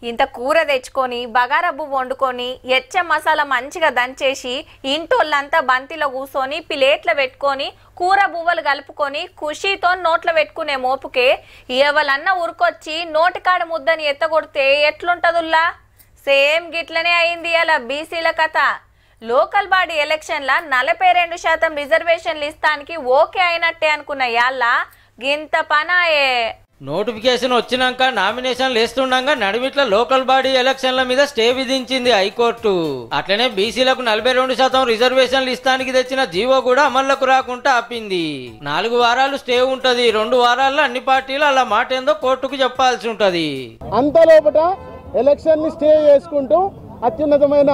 ఇంత కూర తెచ్చుకొని బగారబ్బు వండుకొని ఎచ్చ మసాలా మంచిగా దంచేసి ఇంటోళ్ళంతా బంతిలో కూర్చొని ప్లేట్ల పెట్టుకొని కూర బువ్వలు కలుపుకొని ఖుషీతో నోట్లో పెట్టుకునే మోపుకే ఎవలన్నా ఉరుకొచ్చి నోటికాడ ముద్దని ఎత్తగొడితే ఎట్లుంటదుల్లా? సేమ్ గిట్లనే అయింది అలా బీసీల కథ. లోకల్ బాడీ ఎలక్షన్ల 42% రిజర్వేషన్లు ఇస్తానికి ఓకే అయినట్టే అనుకున్న యాళ్ళ గింత పనాయే. నోటిఫికేషన్ వచ్చినాక నామినేషన్లు వేస్తుండగా నడిమిట్ల లోకల్ బాడీ ఎలక్షన్ల మీద స్టే విధించింది హైకోర్టు. అట్లనే బీసీలకు 42% రిజర్వేషన్లు ఇస్తానికి తెచ్చిన జీవో కూడా అమల్లోకి రాకుండా ఆపింది. 4 వారాలు స్టే ఉంటది. 2 వారాల్లో అన్ని పార్టీలు అలా మాట ఏందో కోర్టుకు చెప్పాల్సి ఉంటది. అంతలోపట ఎలక్షన్ ని స్టే చేసుకుంటూ అత్యున్నతమైన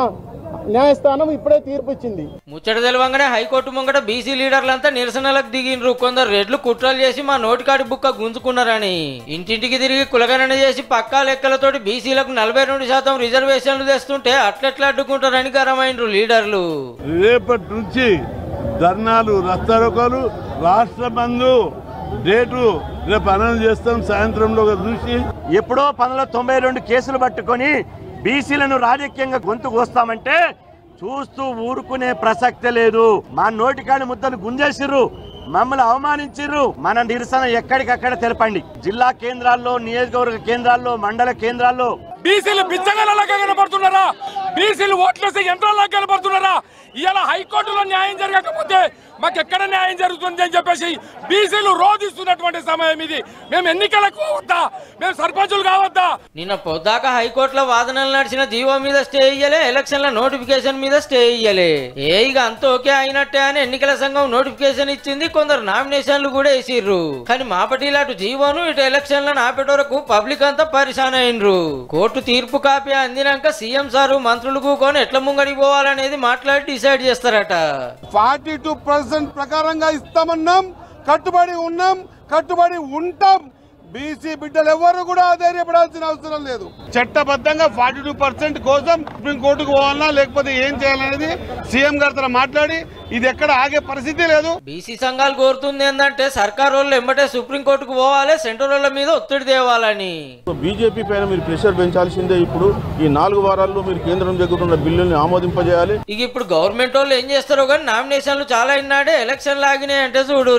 న్యాయస్థానం ఇప్పుడే తీర్పు ఇచ్చింది. ముచ్చట తెలవంగానే హైకోర్టు ముంగట బీసీ లీడర్లంతా నిరసనలకు దిగిండ్రు. కొందరు రెడ్లు కుట్రలు చేసి మా నోటికాడి బుక్క గుంజుకున్నారని ఇంటింటికి తిరిగి కులగణన చేసి పక్కా లెక్కలతోటి బీసీలకు 42% రిజర్వేషన్లు తెస్తుంటే అట్లెట్లా అడ్డుకుంటారని గరమైండ్రు లీడర్లు. రేపటి నుంచి ధర్నాలు, రస్తారోకాలు, రాష్ట్ర బంధు డేటు రేపు అనౌన్స్ చేస్తాం సాయంత్రంలో చూసి. ఎప్పుడో 92 కేసులు పట్టుకొని బీసీలను రాజకీయంగా గొంతు కోస్తామంటే చూస్తూ ఊరుకునే ప్రసక్తే లేదు. మా నోటికాడి ముద్దలు గుంజేసిర్రు, మమ్మల్ని అవమానించిర్రు. మన నిరసన ఎక్కడికక్కడ తెలపండి. జిల్లా కేంద్రాల్లో, నియోజకవర్గ కేంద్రాల్లో, మండల కేంద్రాల్లో బీసీలు బిచ్చగాళ్ళలాగా కనబడుతున్నారా? బీసీలు ఓట్లేసే యంత్రాల్లాగా కనబడుతున్నారా? ఇవాళ హైకోర్టులో న్యాయం జరగకపోతే మాకెక్కడ న్యాయం జరుగుతుంది అని చెప్పేసి బీసీలు రోధిస్తున్నటువంటి సమయం ఇది. మేము ఎన్నికలకు వద్దా? మేము సర్పంచులు కావద్దా? నిన్న పొద్దాక హైకోర్టులో వాదనలు నడిచిన జీవో మీద స్టే ఇయ్యలే, ఎలక్షన్ల నోటిఫికేషన్ మీద స్టే ఇయ్యలే. ఇక అంత ఓకే అయినట్టే అని ఎన్నికల సంఘం నోటిఫికేషన్ ఇచ్చింది. కొందరు నామినేషన్లు కూడా వేసిర్రు. కానీ మాపటిలా అటు జీవోను ఇటు ఎలక్షన్లను ఆపేట వరకు పబ్లిక్ అంతా పరిశాన్ అయినరు. కోర్టు తీర్పు కాపీ అందినాక సీఎం సారు మంత్రులు కూకొని ఎట్లా ముంగడికి పోవాలనేది మాట్లాడి డిసైడ్ చేస్తారట. 42% ప్రకారంగా ఇస్తామన్నాం, కట్టుబడి ఉన్నాం, కట్టుబడి ఉంటాం. బీసీ బిడ్డలు ఎవరు కూడా ధైర్యపడాల్సిన అవసరం లేదు. చట్టబద్ధంగా 42% కోసం సుప్రీంకోర్టుకు పోవాలన్నా లేకపోతే ఏం చేయాలనేది సీఎం గారితో మాట్లాడి ఇది ఎక్కడ ఆగే పరిస్థితి లేదు. బీసీ సంఘాలు కోరుతుంది ఏంటంటే సర్కార్ వాళ్ళు ఎంబటే సుప్రీంకోర్టుకు పోవాలి, సెంట్రల్ వాళ్ళ మీద ఒత్తిడి తేవాలని. బీజేపీ పైన మీరు ప్రెషర్ పెంచాల్సిందే. ఇప్పుడు ఈ 4 వారాల్లో మీరు కేంద్రం దగ్గర ఉన్న బిల్లుల్ని ఆమోదింపజేయాలి. ఇక ఇప్పుడు గవర్నమెంట్ వాళ్ళు ఏం చేస్తారో కానీ నామినేషన్లు చాలా ఇన్నాడే ఎలక్షన్లు ఆగినాయి అంటే చూడు.